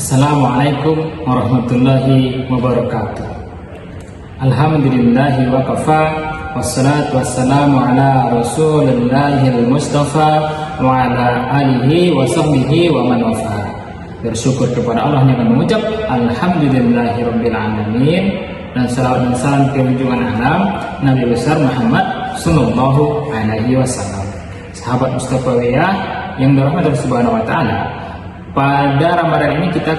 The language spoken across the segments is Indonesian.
Assalamualaikum warahmatullahi wabarakatuh. Alhamdulillahi wa kafa, wassalatu wassalamu ala rasulillahil mustafa wa ala alihi wa sahbihi wa man wafa. Bersyukur kepada Allah yang mengucap alhamdulillahi rabbil alamin, dan salawat dan salam ke junjungan alam Nabi besar Muhammad sallallahu alaihi wasallam. Sahabat Mustafawiyah yang dirahmati Allah Subhanahu wa taala, pada Ramadan ini kita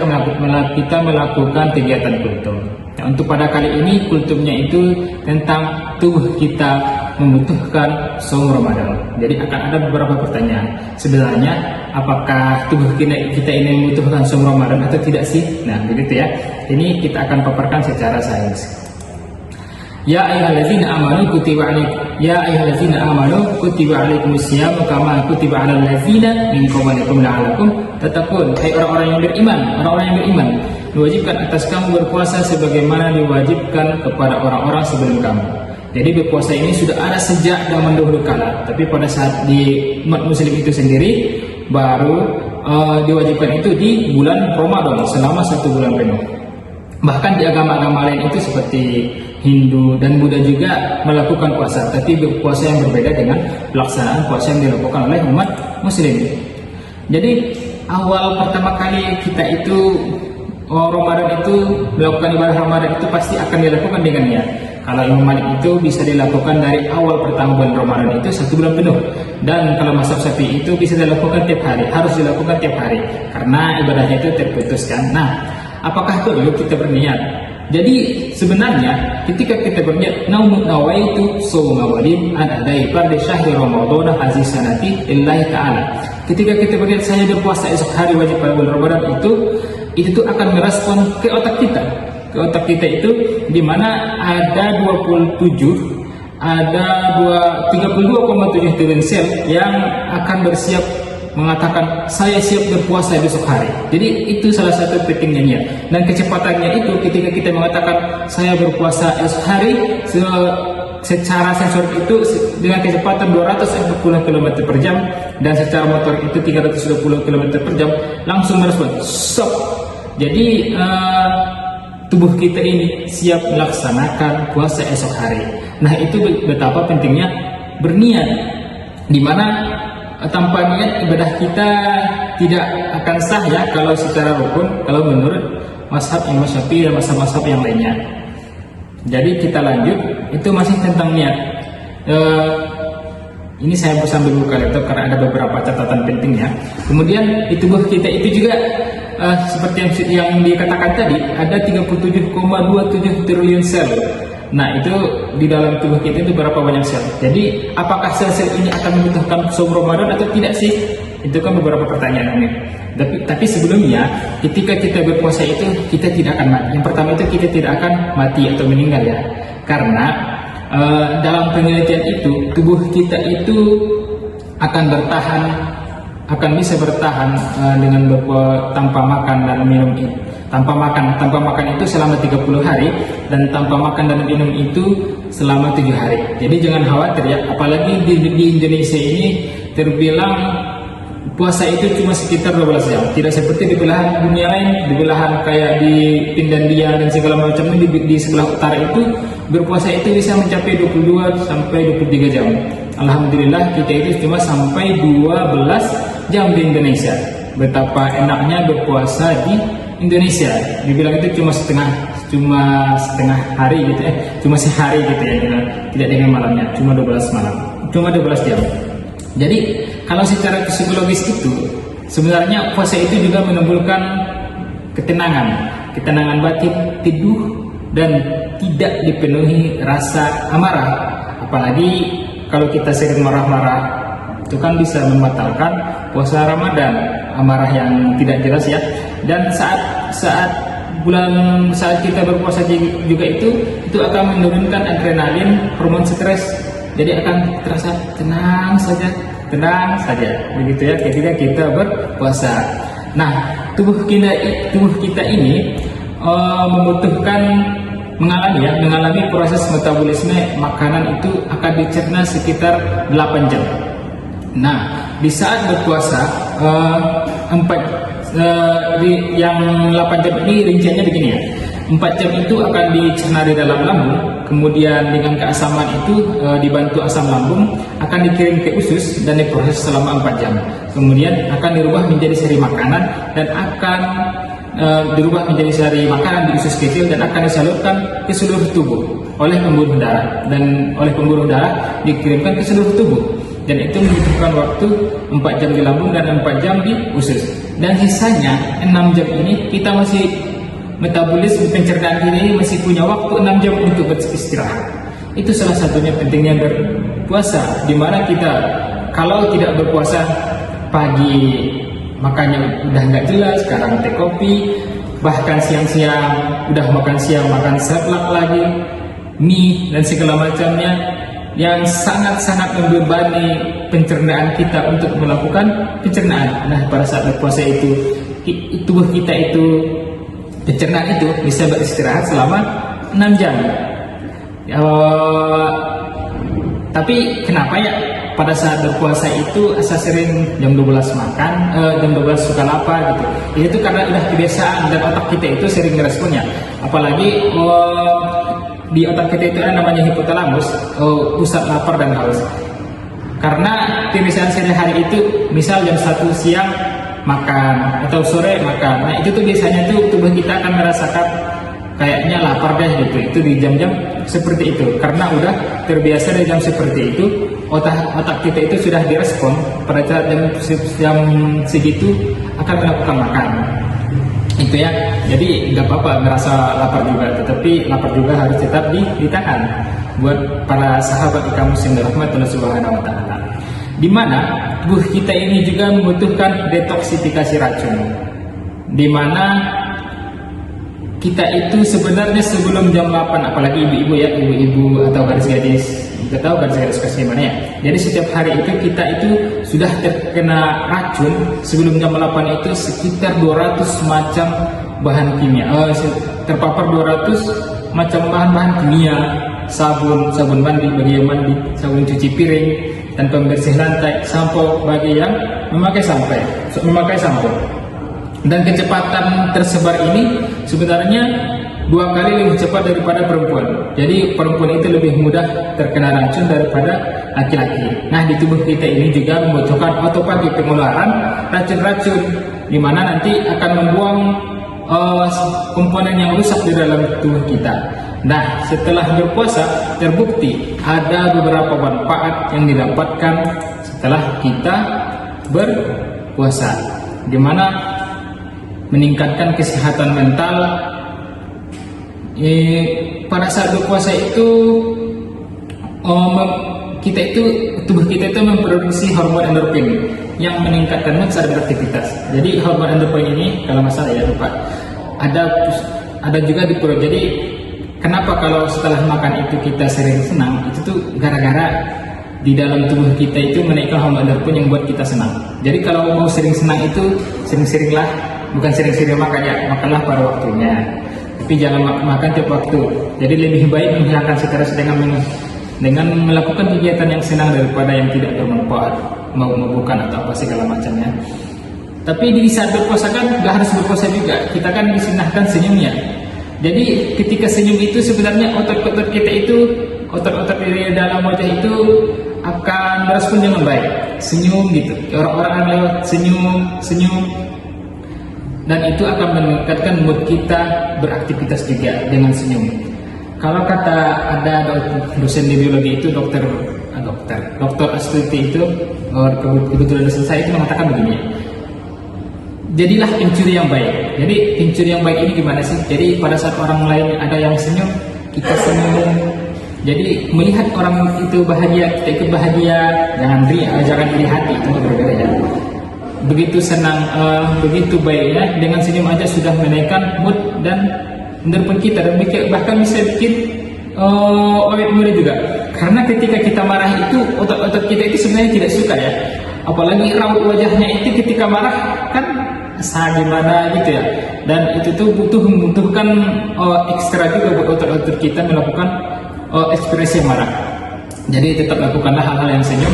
melakukan kegiatan kultum. Nah, untuk pada kali ini kultumnya itu tentang tubuh kita membutuhkan saum Ramadan. Jadi akan ada beberapa pertanyaan. Sebenarnya apakah tubuh kita ini membutuhkan saum Ramadan atau tidak sih? Nah, begitu ya. Ini kita akan paparkan secara sains. Ya ayyuhallazina amanu kutiba alaikumusiyam kama kutiba alal ladzina min qablikum la'allakum tattaqun. Hai orang-orang yang beriman, diwajibkan atas kamu berpuasa sebagaimana diwajibkan kepada orang-orang sebelum kamu. Jadi berpuasa ini sudah ada sejak zaman dahulu kala, tapi pada saat di umat muslim itu sendiri baru diwajibkan itu di bulan Ramadan selama 1 bulan penuh. Bahkan di agama-agama lain itu seperti Hindu dan Buddha juga melakukan puasa, tapi puasa yang berbeda dengan pelaksanaan puasa yang dilakukan oleh umat muslim. Jadi awal pertama kali kita itu Ramadan itu melakukan ibadah Ramadan itu pasti akan dilakukan dengan niat. Kalau Imam Malik itu bisa dilakukan dari awal pertama bulan Ramadan itu 1 bulan penuh, dan kalau mazhab Syafi'i itu bisa dilakukan tiap hari, harus dilakukan tiap hari karena ibadahnya itu terputuskan. Nah, apakah perlu kita berniat? Jadi sebenarnya ketika kita berniat nawaitu shauma ghadin an adai fardhi syahri ramadhan hadhihi sanati lillahi ta'ala. Ketika kita berniat saya berpuasa esok hari wajib pada bulan Ramadan itu tuh akan merespon ke otak kita. Ke otak kita itu di mana ada 32,7 triliun sel yang akan bersiap mengatakan saya siap berpuasa besok hari. Jadi itu salah satu pentingnya niat. Dan kecepatannya itu ketika kita mengatakan saya berpuasa esok hari, secara sensor itu dengan kecepatan 240 km per jam dan secara motor itu 320 km per jam langsung merespon stop. Jadi tubuh kita ini siap melaksanakan puasa esok hari. Nah, itu betapa pentingnya berniat, dimana tanpa niat ibadah kita tidak akan sah ya kalau secara rukun, kalau menurut mazhab Imam Syafi'i dan mazhab-mazhab yang lainnya. Jadi kita lanjut, itu masih tentang niat. Ini saya sambil buka laptop karena ada beberapa catatan pentingnya. Kemudian di tubuh kita itu juga seperti yang dikatakan tadi, ada 37,27 triliun sel. Nah, itu di dalam tubuh kita itu berapa banyak sel. Jadi apakah sel-sel ini akan membutuhkan saum Ramadan atau tidak sih? Itu kan beberapa pertanyaan ini. Tapi sebelumnya ketika kita berpuasa itu kita tidak akan mati. Yang pertama itu kita tidak akan mati atau meninggal ya. Karena dalam penelitian itu tubuh kita itu akan bisa bertahan dengan tanpa makan dan minum itu. Tanpa makan itu selama 30 hari dan tanpa makan dan minum itu selama 7 hari. Jadi jangan khawatir ya, apalagi di Indonesia ini terbilang puasa itu cuma sekitar 12 jam. Tidak seperti di belahan dunia lain, di belahan kayak di Finlandia dan segala macam di sebelah utara itu berpuasa itu bisa mencapai 22 sampai 23 jam. Alhamdulillah kita itu cuma sampai 12 jam di Indonesia. Betapa enaknya berpuasa di Indonesia. Dibilang itu cuma setengah hari gitu ya, cuma sehari gitu ya, tidak dengan malamnya, cuma 12 jam. Jadi kalau secara psikologis itu sebenarnya puasa itu juga menimbulkan ketenangan batin, teduh, dan tidak dipenuhi rasa amarah. Apalagi kalau kita sering marah-marah, itu kan bisa membatalkan puasa Ramadan, amarah yang tidak jelas ya. Dan saat kita berpuasa juga itu akan menurunkan adrenalin, hormon stres. Jadi akan terasa tenang saja begitu ya ketika kita berpuasa. Nah, tubuh kita ini mengalami proses metabolisme makanan itu akan dicerna sekitar 8 jam. Nah, di saat berpuasa Yang 8 jam ini rinciannya begini ya. 4 jam itu akan dicerna di dalam lambung, kemudian dengan keasaman itu dibantu asam lambung akan dikirim ke usus dan diproses selama 4 jam. Kemudian akan dirubah menjadi sari makanan dan akan dirubah menjadi sari makanan di usus kecil dan akan disalurkan ke seluruh tubuh oleh pembuluh darah, dan oleh pembuluh darah dikirimkan ke seluruh tubuh, dan itu membutuhkan waktu 4 jam di lambung dan 4 jam di usus. Dan sisanya 6 jam ini kita masih metabolisme pencernaan kita ini masih punya waktu 6 jam untuk beristirahat. Itu salah satunya pentingnya berpuasa, dimana kita kalau tidak berpuasa pagi makannya udah nggak jelas, sekarang teh kopi, bahkan siang-siang udah makan siang makan seblak lagi, mie dan segala macamnya, yang sangat-sangat membebani pencernaan kita untuk melakukan pencernaan. Nah, pada saat berpuasa itu tubuh kita itu, pencernaan itu bisa beristirahat selama 6 jam. Tapi kenapa ya pada saat berpuasa itu asa sering jam 12 makan, jam 12 suka lapar gitu. Itu karena udah kebiasaan dan otak kita itu sering meresponnya. Apalagi di otak kita itu ada namanya hipotalamus, pusat lapar dan haus. Karena kebiasaan sehari-hari itu, misal jam 1 siang makan atau sore makan, nah itu tuh biasanya tuh tubuh kita akan merasakan kayaknya lapar deh gitu. Itu di jam-jam seperti itu, karena udah terbiasa di jam seperti itu, otak kita itu sudah direspon pada saat jam segitu akan melakukan makan. Itu ya, jadi nggak apa-apa merasa lapar juga, tetapi lapar juga harus tetap ditahan. Buat para sahabat ikan muslim dirahmati Allah Subhanahu wa Ta'ala, di mana tubuh kita ini juga membutuhkan detoksifikasi racun, di mana kita itu sebenarnya sebelum jam 8, apalagi ibu-ibu ya, ibu-ibu atau gadis-gadis, nggak tahu gadis-gadis kasih mana ya. Jadi setiap hari itu kita itu sudah terkena racun sebelum jam 8 itu sekitar 200 macam bahan kimia, terpapar 200 macam bahan-bahan kimia, sabun mandi bagi yang mandi, sabun cuci piring dan pembersih lantai, sampo bagi yang memakai sampo. Dan kecepatan tersebar ini sebenarnya 2 kali lebih cepat daripada perempuan. Jadi perempuan itu lebih mudah terkena racun daripada laki-laki. Nah, di tubuh kita ini juga membutuhkan autofagi, pengeluaran racun-racun, di mana nanti akan membuang komponen yang rusak di dalam tubuh kita. Nah, setelah berpuasa terbukti ada beberapa manfaat yang didapatkan setelah kita berpuasa, di mana meningkatkan kesehatan mental. Pada saat berpuasa itu tubuh kita itu memproduksi hormon endorfin yang meningkatkan mood saat beraktivitas. Jadi hormon endorfin ini kalau nggak salah ya lupa, ada juga di perut. Jadi kenapa kalau setelah makan itu kita sering senang, itu tuh gara-gara di dalam tubuh kita itu menaikkan hormon endorfin yang buat kita senang. Jadi kalau mau sering senang itu sering-seringlah, bukan sering-sering makan ya, makanlah pada waktunya, tapi jangan makan tiap waktu. Jadi lebih baik menghilangkan stres dengan melakukan kegiatan yang senang daripada yang tidak bermanfaat, mau mabukan atau apa segala macamnya. Tapi di saat berpuasa kan nggak harus berpuasa juga, kita kan disunahkan senyumnya. Jadi ketika senyum itu sebenarnya otot-otot kita itu, otot-otot di dalam wajah itu akan merespon dengan baik. Senyum gitu, orang-orang yang lewat senyum, dan itu akan meningkatkan mood kita beraktivitas juga dengan senyum. Kalau kata ada dosen di biologi itu dokter Astuti itu, kebetulan dosen saya itu mengatakan begini, jadilah pencuri yang baik. Jadi pencuri yang baik ini gimana sih? Jadi pada saat orang lain ada yang senyum, kita senyum. Jadi melihat orang itu bahagia, kita ikut bahagia. Jangan iri hati, itu berbeda ya. Begitu senang, begitu baiknya, dengan senyum aja sudah menaikkan mood dan endorfin kita, dan bahkan bisa bikin awet muda juga. Karena ketika kita marah itu, otot-otot kita itu sebenarnya tidak suka ya. Apalagi raut wajahnya itu ketika marah kan gimana gitu ya. Dan itu tuh membutuhkan ekstra juga buat otot-otot kita melakukan ekspresi marah. Jadi tetap lakukanlah hal-hal yang senyum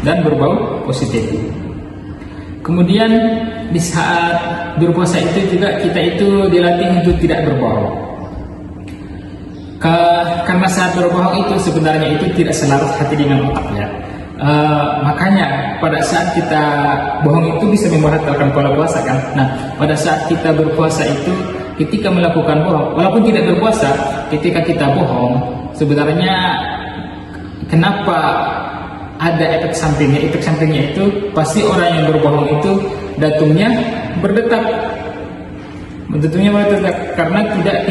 dan berbau positif. Kemudian di saat berpuasa itu juga kita itu dilatih untuk tidak berbohong. Karena saat berbohong itu sebenarnya itu tidak selaras hati dengan otak ya. Makanya pada saat kita bohong itu bisa membatalkan pola puasa kan. Nah, pada saat kita berpuasa itu ketika melakukan bohong, walaupun tidak berpuasa, ketika kita bohong, sebenarnya kenapa ada efek sampingnya? Efek sampingnya itu pasti orang yang berbohong itu datungnya berdetak. Datungnya berdetak karena tidak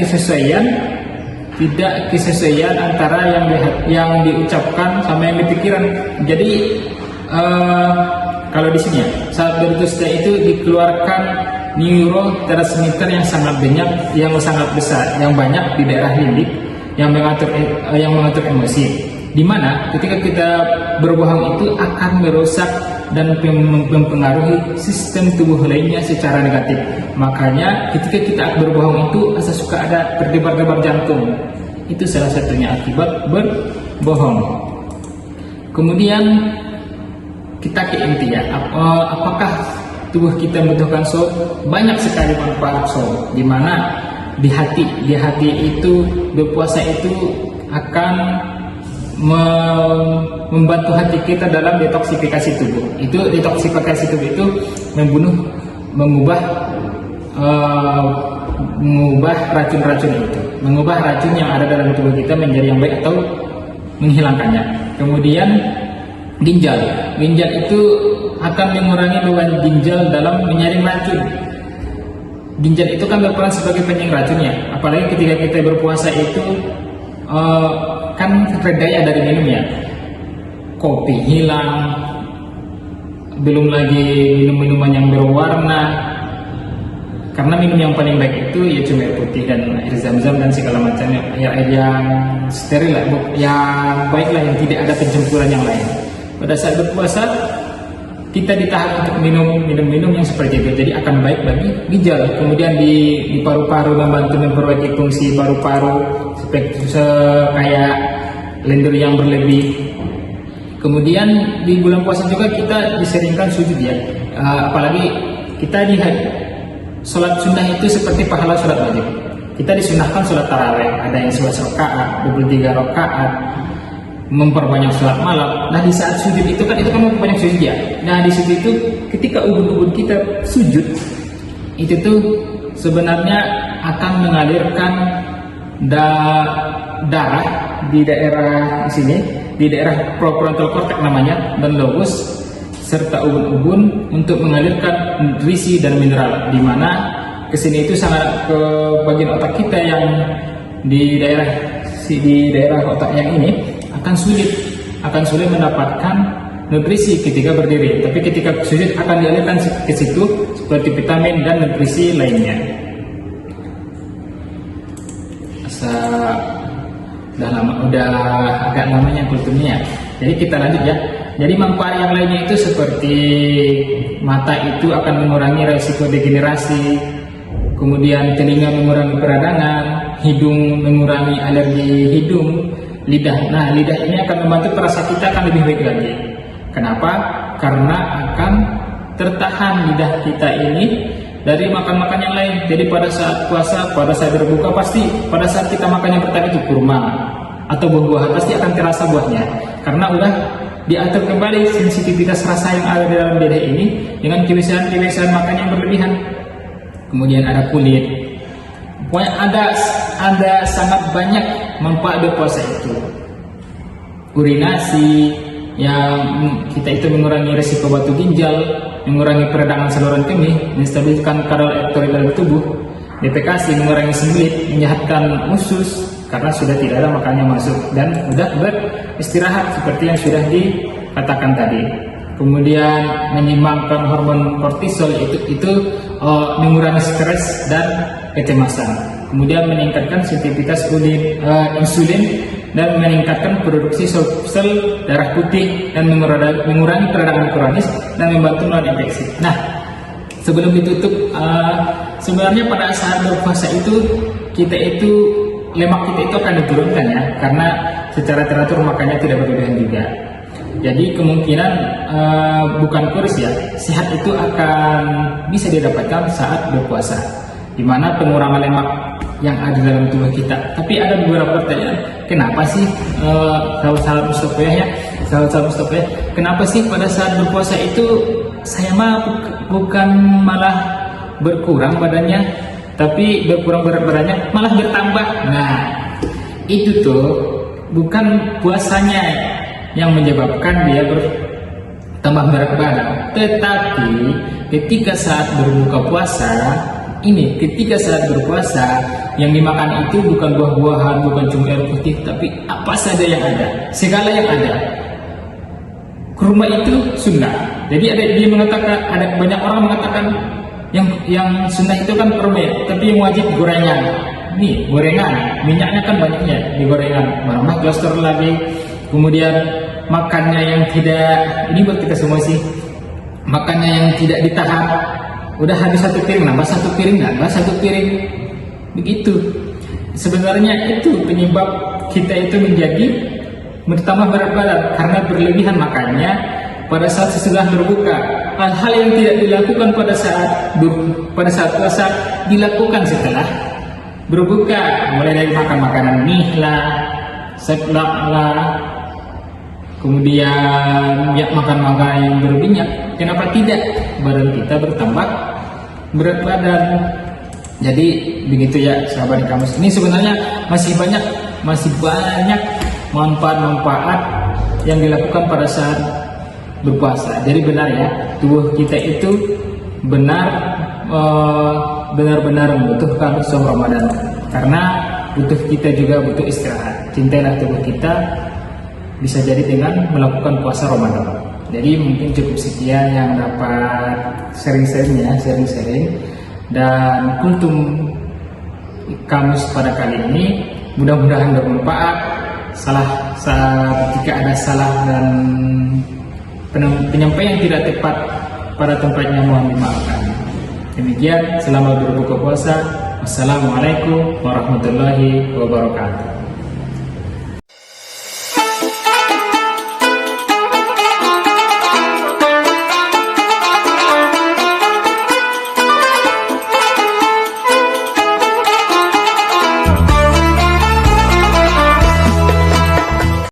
kesesuaian antara yang diucapkan sama yang dipikirkan. Jadi kalau di sini ya, saat berdusta itu dikeluarkan neurotransmitter yang sangat banyak, yang sangat besar, yang banyak di daerah limbik yang mengatur emosi. Di mana ketika kita berbohong itu akan merusak dan mempengaruhi sistem tubuh lainnya secara negatif. Makanya ketika kita berbohong itu asa suka ada berdebar-debar jantung. Itu salah satunya akibat berbohong. Kemudian kita ke inti ya, apakah tubuh kita membutuhkan sholat? Banyak sekali manfaat sholat. Di mana di hati itu berpuasa itu akan membantu hati kita dalam detoksifikasi tubuh. Itu detoksifikasi tubuh itu mengubah racun-racun itu, mengubah racun yang ada dalam tubuh kita menjadi yang baik atau menghilangkannya. Kemudian ginjal itu akan mengurangi beban ginjal dalam menyaring racun. Ginjal itu kan berperan sebagai penyaring racunnya. Apalagi ketika kita berpuasa itu kan redaya dari minum ya, kopi hilang, belum lagi minum-minuman yang berwarna. Karena minum yang paling baik itu ya cuma air putih dan air zam-zam dan segala macamnya, air yang steril lah, yang baik lah, yang tidak ada pencempuran yang lain. Pada saat berpuasa kita ditahan untuk minum yang seperti itu, jadi akan baik bagi ginjal. Kemudian di paru-paru, membantu memperbaiki fungsi paru-paru kayak lendir yang berlebih. Kemudian di bulan puasa juga kita diseringkan sujud ya, apalagi kita lihat sholat sunnah itu seperti pahala sholat wajib. Kita disunahkan sholat tarawih, ada yang 11 rakaat, 23 rakaat, memperbanyak sholat malam. Nah di saat sujud itu kan memperbanyak sujud ya. Nah di sujud itu ketika ubun-ubun kita sujud itu tuh sebenarnya akan mengalirkan darah di daerah sini, di daerah prefrontal cortex namanya, dan lobus serta ubun-ubun untuk mengalirkan nutrisi dan mineral, di mana kesini itu sangat ke bagian otak kita yang di daerah otak yang ini akan sulit mendapatkan nutrisi ketika berdiri, tapi ketika sujud akan dialirkan ke situ seperti vitamin dan nutrisi lainnya. Udah agak lamanya kulturnya ya. Jadi kita lanjut ya. Jadi manfaat yang lainnya itu seperti mata itu akan mengurangi resiko degenerasi, kemudian telinga mengurangi peradangan, hidung mengurangi alergi hidung, lidah. Nah, lidah ini akan membantu perasa kita akan lebih baik lagi. Kenapa? Karena akan tertahan lidah kita ini dari makan-makan yang lain. Jadi pada saat puasa, pada saat berbuka, pasti pada saat kita makan yang pertama itu kurma atau buah-buahan, pasti akan terasa buahnya. Karena udah diatur kembali sensitivitas rasa yang ada di dalam lidah ini dengan kebiasaan makan yang berlebihan. Kemudian ada kulit. Pokoknya ada sangat banyak manfaat berpuasa itu. Urinasi yang kita itu mengurangi risiko batu ginjal, mengurangi peradangan saluran kemih, menstabilkan kadar elektrolit dalam tubuh. Defekasi mengurangi sembelit, menyehatkan usus karena sudah tidak ada makannya masuk dan sudah beristirahat seperti yang sudah dikatakan tadi. Kemudian menyimbangkan hormon kortisol itu mengurangi stres dan kecemasan. Kemudian meningkatkan sensitivitas insulin dan meningkatkan produksi sel darah putih dan mengurangi peradangan kronis dan membantu melawan infeksi. Nah, sebelum ditutup, sebenarnya pada saat berpuasa itu lemak kita itu akan diturunkan ya, karena secara teratur makannya tidak berlebihan juga. Jadi kemungkinan bukan kurus ya, sehat itu akan bisa didapatkan saat berpuasa, di mana pengurangan lemak yang ada dalam tubuh kita. Tapi ada beberapa pertanyaan, kenapa sih sahabat Mustofa ya, kenapa sih pada saat berpuasa itu saya mah bukan malah berkurang badannya, tapi berkurang berat badannya malah bertambah. Nah, itu tuh bukan puasanya yang menyebabkan dia bertambah berat badan, tetapi ketika saat berbuka puasa ketika saat berpuasa yang dimakan itu bukan buah-buahan, bukan cuma air putih, tapi apa saja yang ada, segala yang ada. Kurma itu sunnah. Jadi dia mengatakan, ada banyak orang mengatakan yang sunnah itu kan kurma ya, tapi yang wajib gorengan. Nih gorengan, minyaknya kan banyaknya di gorengan, mana kolesterol lagi. Kemudian makannya yang tidak, ini buat kita semua sih, makannya yang tidak ditahan. Udah habis satu piring, nambah satu piring, begitu. Sebenarnya itu penyebab kita itu menjadi bertambah berat badan karena berlebihan makannya pada saat sesudah berbuka. Hal-hal yang tidak dilakukan pada saat puasa dilakukan setelah berbuka, mulai dari makan makanan mie lah, seblak lah, kemudian makan makanan yang berminyak. Kenapa tidak badan kita bertambah berat badan? Jadi begitu ya sahabat di kamus. Ini sebenarnya masih banyak manfaat-manfaat yang dilakukan pada saat berpuasa. Jadi benar ya, tubuh kita itu benar-benar membutuhkan saum Ramadan, karena kita juga butuh istirahat. Cintailah tubuh kita, bisa jadi dengan melakukan puasa Ramadan. Jadi mungkin cukup sekian yang dapat sharing dan kultum kamus pada kali ini. Mudah-mudahan bermanfaat. Jika ada salah dan penyampaian yang tidak tepat pada tempatnya, mohon dimaafkan. Demikian, selamat berbuka puasa. Wassalamualaikum warahmatullahi wabarakatuh.